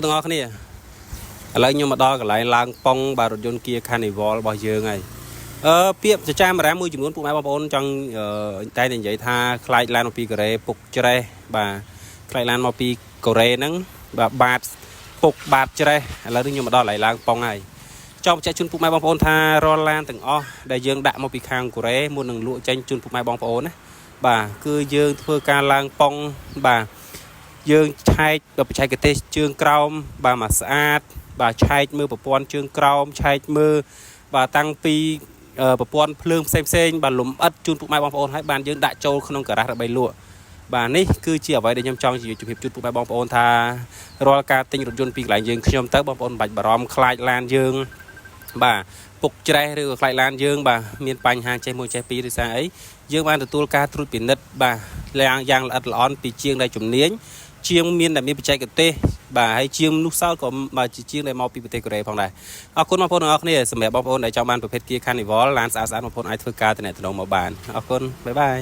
ទាំងអស់គ្នាឥឡូវខ្ញុំមកដល់កន្លែងឡើងប៉ុងបាទរថយន្ត Kia Carnival របស់យើងហើយពាក្យចចាមអារ៉ាមមួយចំនួនពួកម៉ែបងប្អូនចង់តែនិយាយថាខ្លាចឡានមកពីកូរ៉េពុកច្រេះបាទខ្លាចឡានមកពីកូរ៉េហ្នឹងបាទបាតពុកបាតច្រេះឥឡូវនេះខ្ញុំមកដល់កន្លែងឡើងប៉ុងហើយចង់បញ្ជាក់ជូនពួកម៉ែបងប្អូនថារាល់ឡានទាំងអស់ដែលយើងដាក់មកពីខាងកូរ៉េមុននឹងលក់ចេញជូនពួកម៉ែបងប្អូនណាបាទគឺយើងធ្វើការឡើងប៉ុងបាទយើងឆែកបច្ចេកទេសជើងក្រោមបាទមកស្អាតបាទឆែកមើលប្រព័ន្ធជើងក្រោមឆែកមើលបាទតាំងពីប្រព័ន្ធភ្លើងផ្សេងបាទលំអិតជូនពុកម៉ែបងប្អូនឲ្យបានយើងដាក់ចូលក្នុងការ៉ាស់ដើម្បីលក់បាទនេះគឺជាអ្វីដែលខ្ញុំចង់ជម្រាបជូនពុកម៉ែបងប្អូនថារាល់ការទិញរថយន្តពីកន្លែងយើងខ្ញុំទៅបងប្អូនមិនបាច់បារម្ភខ្លាចឡានយើងបាទពុកច្រេះឬក៏ខ្លាចឡានយើងបាទមានបញ្ហាចេះមួយចេះពីរឬសារអីយើងបានទទួលការត្រួតពិនិត្យបាទយ៉ាងល្អិតល្អន់ពីជាងដែលជំនាញជាងមានតែមានបច្ចេកទេសបាទហើយជាងនោះសោតក៏បាទជាជាងដែលមកពីប្រទេសកូរ៉េផងដែរអរគុណបងប្អូនទាំងអស់គ្នាសម្រាប់បងប្អូនដែលចង់បានប្រភេទ Kia Carnival ឡានស្អាតៗបងប្អូនអាចធ្វើការតំណមកបានអរគុណបាយបាយ